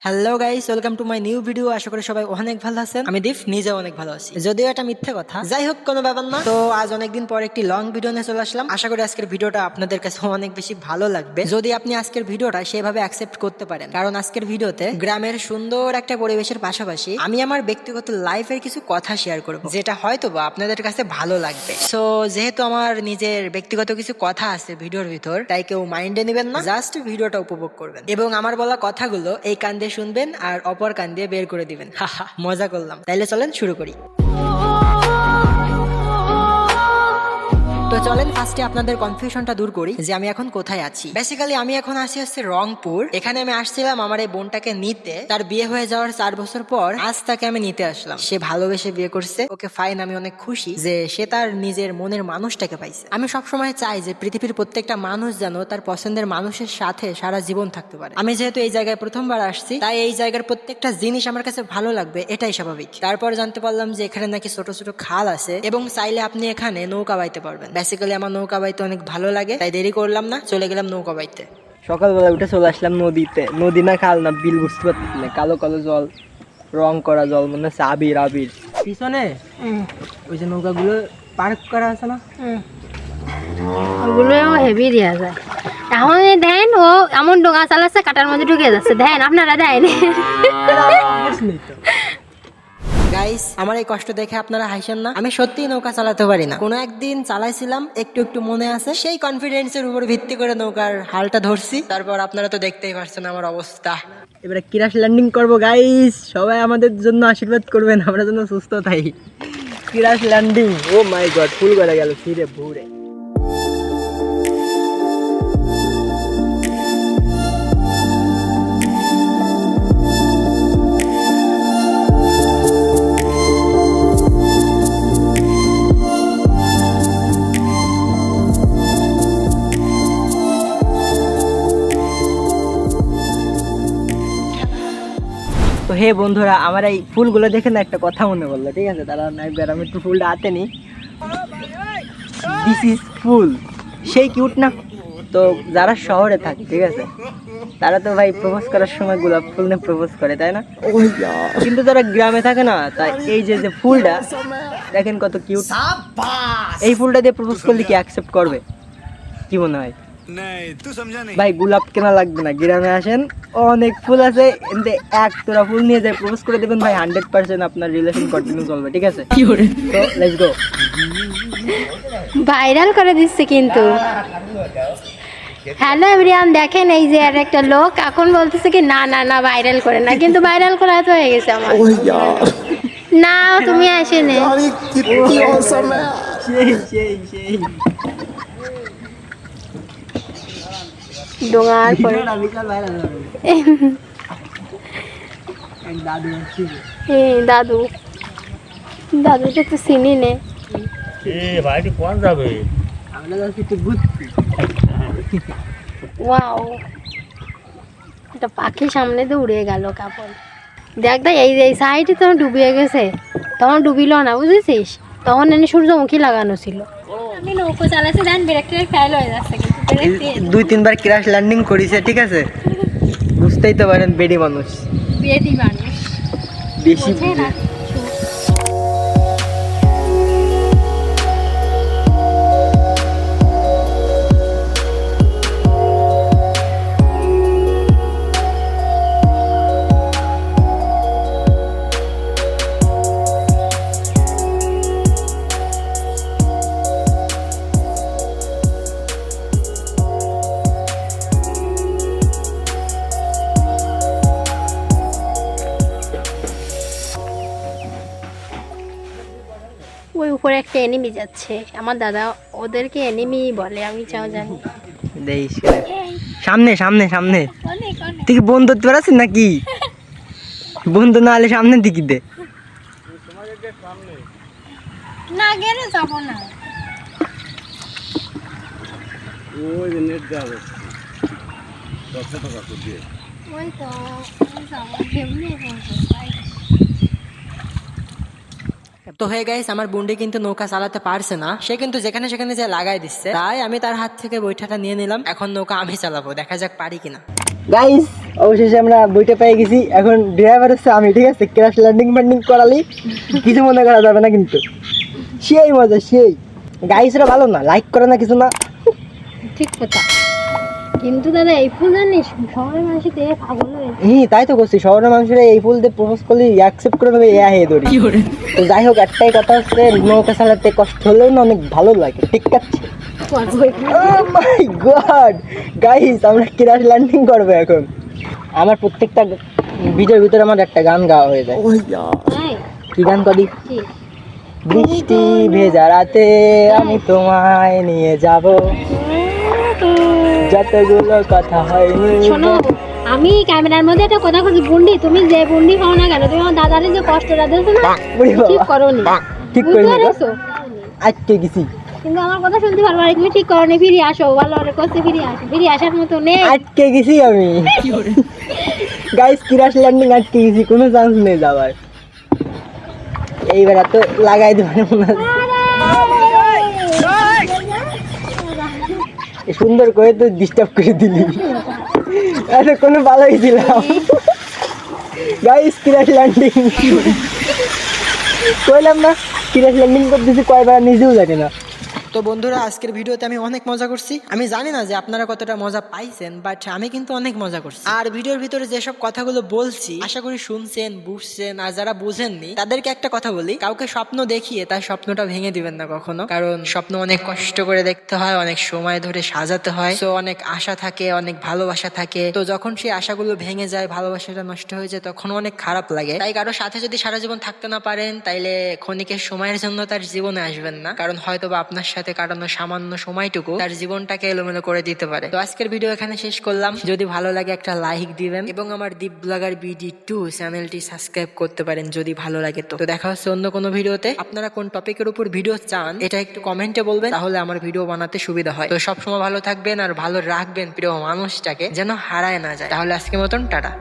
Hello guys, welcome to my new video. আশা করি সবাই অনেক ভালো আছেন। আমি দীপ নিজেও অনেক ভালো আছি, যদিও এটা মিথ্যে কথা। যাই হোক, কোনো ব্যাপার না। তো আজ অনেকদিন পর একটি লং ভিডিও নিয়ে চলে আসলাম। আশা করি আজকের ভিডিওটা আপনাদের কাছে অনেক বেশি ভালো লাগবে, যদি আপনি আজকের ভিডিওটা সেভাবে অ্যাকসেপ্ট করতে পারেন। কারণ আজকের ভিডিওতে গ্রামের সুন্দর একটা পরিবেশের পাশাপাশি আমি আমার ব্যক্তিগত লাইফের কিছু কথা শেয়ার করব, যেটা হয়তো বা আপনাদের কাছে ভালো লাগবে। সো যেহেতু আমার নিজের ব্যক্তিগত কিছু কথা আছে ভিডিওর ভিতর, তাই কেউ মাইন্ডে নেবেন না, জাস্ট ভিডিওটা উপভোগ করবেন এবং আমার বলা কথাগুলো এই কান দিয়ে শুনবেন আর অপর কান দিয়ে বের করে দিবেন। হাহা, মজা করলাম। তাইলে চলেন শুরু করি। তো চলেন ফার্স্টে আপনাদের কনফিউশনটা দূর করি যে আমি এখন কোথায় আছি। বেসিক্যালি আমি এখন আসি হচ্ছে রংপুর। এখানে আমি আসছিলাম আমার এই বোনটাকে নিতে। তার বিয়ে হয়ে যাওয়ার 4 বছর পর আজ তাকে আমি নিতে আসলাম। সে ভালোবেসে বিয়ে করছে। ওকে ফাইন, আমি অনেক খুশি যে সে তার নিজের মনের মানুষটাকে পাইছে। আমি সবসময় চাই যে পৃথিবীর প্রত্যেকটা মানুষ যেন তার পছন্দের মানুষের সাথে সারা জীবন থাকতে পারে। আমি যেহেতু এই জায়গায় প্রথমবার আসছি, তাই এই জায়গার প্রত্যেকটা জিনিস আমার কাছে ভালো লাগবে, এটাই স্বাভাবিক। তারপর জানতে পারলাম যে এখানে নাকি ছোট ছোট খাল আছে এবং চাইলে আপনি এখানে নৌকা বাইতে পারবেন। বেসিক্যালি আমার নৌকা বাইতে অনেক ভালো লাগে, তাই দেরি করলাম না, চলে গেলাম নৌকা বাইতে। সকালবেলা উঠে চলে আসলাম নদীতে। নদী না খাল না বিল বুঝতে পারতেছি না, কালো কালো জল, রং করা জল, মনে হচ্ছে আবির আবির। পিছনে ওই যে নৌকাগুলো পার্ক করা আছে না, ওগুলো হেভি দেওয়া যায়। এখন দেন ও এমন ডোঙা চালাচ্ছে কাটার মধ্যে ঢুকে যাচ্ছে, দেন আপনারা দেন। গাইস, আমার এই কষ্ট দেখে আপনারা হাসেন না। আমি সত্যিই নৌকা চালাতে পারি না। কোনো একদিন চালাইছিলাম, একটু একটু মনে আছে। সেই কনফিডেন্সের উপর ভিত্তি করে নৌকার হালটা ধরছি। তারপর আপনারা তো দেখতেই পারছেন আমার অবস্থা। এবারে ক্র্যাশ ল্যান্ডিং করবো গাইস, সবাই আমাদের জন্য আশীর্বাদ করবেন, আমরা যেন সুস্থ থাকি। ক্র্যাশ ল্যান্ডিং, ও মাই গড, ফুল করে গেল ফিরে ভুরে। তো হে বন্ধুরা, আমার এই ফুলগুলো দেখে না একটা কথা মনে পড়লো, ঠিক আছে? তারা একবার আমি একটু ফুলটা হাতে নিই। দিস ইজ ফুল, সেই কিউট না? তো যারা শহরে থাকে, ঠিক আছে, তারা তো ভাই প্রপোজ করার সময় গোলাপ ফুল নিয়ে প্রপোজ করে, তাই না? কিন্তু যারা গ্রামে থাকে না, তাই এই যে যে ফুলটা দেখেন কত কিউট, এই ফুলটা দিয়ে প্রপোজ করলে কি অ্যাকসেপ্ট করবে? কি মনে হয় ভাই? গোলাপ কেনা লাগবে না, গ্রামে আসেন, অনেক ফুল আছে, এতে এক তোরা ফুল নিয়ে যায় প্রপোজ করে দেবেন ভাই, 100% আপনার রিলেশন কন্টিনিউ চলবে, ঠিক আছে? তো লেটস গো। ভাইরাল করে দিচ্ছে কিন্তু। হ্যালো এভরিওয়ান, দেখেন এই যে আর একটা লোক এখন বলতেছে কি না না না ভাইরাল করে না, কিন্তু ভাইরাল করা তো হয়ে গেছে আমার। না তুমি আসেনি। সেই সেই সেই ডোঙার পরে বিশাল ভাইরাল হবে। এক দাদু আসছে। দাদু, দাদুটা তো চিনি নে। ভাইটি কোন যাবে? আমরা যাচ্ছি একটু ঘুরতে। ওয়াও, একটা পাখি সামনে দিয়ে উড়ে গেল কাপড়। দেখ দেখ এই এই সাইডে তখন ডুবিয়ে গেছে, তখন ডুবিল না, বুঝেছিস? তখন এনে সূর্যমুখী লাগানো ছিল। আমি নৌকো চালাচ্ছি, দেন ব্রেক ট্রেক ফেল হয়ে যাচ্ছে, কিন্তু 2-3 বার ক্র্যাশ ল্যান্ডিং করেছে, ঠিক আছে? বুঝতেই তো পারেন, বেডি মানুষ, বেদি মানুষ বেশি বোঝে না। ওই উপরে একটা এনিমি যাচ্ছে, আমার দাদা ওদেরকে এনিমি বলে, আমি চাও জানি। দেখিস সামনে সামনে সামনে। অনেক অনেক তুই কি বোন ধরতে পারছিস নাকি? বন্ধু না হলে সামনের দিকে দে। না গেলে যাবো না। ওই যে নেট যাবে। কত টাকা তো দিয়ে? ওই তো যাবো, কেমনি বলবো ভাই। তো হে গাইস, আমার বুন্ডি কিন্তু নৌকা চালাতে পারছে না। সে কিন্তু যেখানে সেখানে যে লাগাই দিচ্ছে, তাই আমি তার হাত থেকে বৈঠাটা নিয়ে নিলাম। এখন নৌকা আমি চালাবো, দেখা যাক পারি কিনা। গাইস অবশেষে আমরা বইটা পেয়ে গেছি। এখন ড্রাইভার হচ্ছে আমি, ঠিক আছে? ক্র্যাশ ল্যান্ডিং ফ্যান্ডিং করালি কিছু মনে করা যাবে না কিন্তু। সেই মজা সেই। গাইসরা ভালো না, লাইক করে না কিছু না। ঠিক কথা, কিন্তু দাদা এই ফুল জানিস শহরের মানুষের দেখে পাগল হয়ে যায়। তাই তো করছি, শহরের মানুষেরা এই ফুল দিয়ে প্রপোজ করলে অ্যাকসেপ্ট করে নেবে, এ হে ধরি। তো যাই হোক, একটাই কথা হচ্ছে নৌকা চালাতে কষ্ট হলেও না অনেক ভালো লাগে, ঠিক আছে? মাই গড গাইস, আমরা ক্র্যাশ ল্যান্ডিং করবো এখন। আমার প্রত্যেকটা ভিডিওর ভিতরে আমার একটা গান গাওয়া হয়ে যায়। তাই? কি গান করি? কি? বৃষ্টি ভেজা রাতে আমি তোমায় নিয়ে যাব, যতগুলো কথা হয়নি। শোনো, আমি ক্যামেরার মধ্যে একটা কথা বলছি, বুন্ডি তুমি যে বুন্ডি খাও না কেন, তুমি আমার দাদারে যে কষ্টটা দিয়েছো না, ওরে বাবা, ঠিক করোনি। ঠিক বুঝতে করিনি তো? পেরেছো? আজকে গেছি, কিন্তু আমার কথা শুনতে পারবো না, তুমি ঠিক করোনি। ফিরে আসো, ভালো করে করতে ফিরে আসো, ফিরে আসার মতো নেই। আটকে গেছি আমি। গাইস ক্র্যাশ ল্যান্ডিং আটকে গেছি, কোনো চান্স নেই যাওয়ার। এইবার এত লাগাই দেবে মনে হচ্ছে। সুন্দর করে তো ডিস্টার্ব করে দিলি, এত কোনো ভালোই দিলাম। গাইস ক্র্যাশ ল্যান্ডিং কইলাম না, ক্র্যাশ ল্যান্ডিং করতেছি কয়বার নিজেও জানি না। তো বন্ধুরা, আজকের ভিডিওতে আমি অনেক মজা করছি। আমি জানি না যে আপনারা কতটা মজা পাইছেন, বাট আমি কিন্তু অনেক মজা করছি। আর ভিডিওর ভিতরে যেসব কথাগুলো বলছি আশা করি শুনছেন, বুঝছেন। আর যারা বুঝেননি তাদেরকে একটা কথা বলি, কাউকে স্বপ্ন দেখিয়ে তার স্বপ্নটা ভেঙে দিবেন না কখনো, কারণ স্বপ্ন অনেক কষ্ট করে দেখতে হয়, অনেক সময় ধরে সাজাতে হয়। তো অনেক আশা থাকে, অনেক ভালোবাসা থাকে। তো যখন সেই আশাগুলো ভেঙে যায়, ভালোবাসাটা নষ্ট হয়ে যায়, তখন অনেক খারাপ লাগে। তাই কারো সাথে যদি সারা জীবন থাকতে না পারেন, তাইলে ক্ষণিকের সময়ের জন্য তার জীবনে আসবেন না, কারণ হয়তোবা আপনার সাথে কাটানো সামান্য সময়টুকু তার জীবনটাকে এলোমেলো করে দিতে পারে। তো আজকের ভিডিও এখানে শেষ করলাম। যদি ভালো লাগে একটা লাইক দিবেন এবং আমার দীপ ব্লগার BD2 চ্যানেলটি সাবস্ক্রাইব করতে পারেন যদি ভালো লাগে। তো দেখা হচ্ছে অন্য কোনো ভিডিওতে। আপনারা কোন টপিকের উপর ভিডিও চান এটা একটু কমেন্টে বলবেন, তাহলে আমার ভিডিও বানাতে সুবিধা হয়। তো সবসময় ভালো থাকবেন আর ভালো রাখবেন প্রিয় মানুষটাকে, যেন হারায় না যায়। তাহলে আজকের মতন টাটা।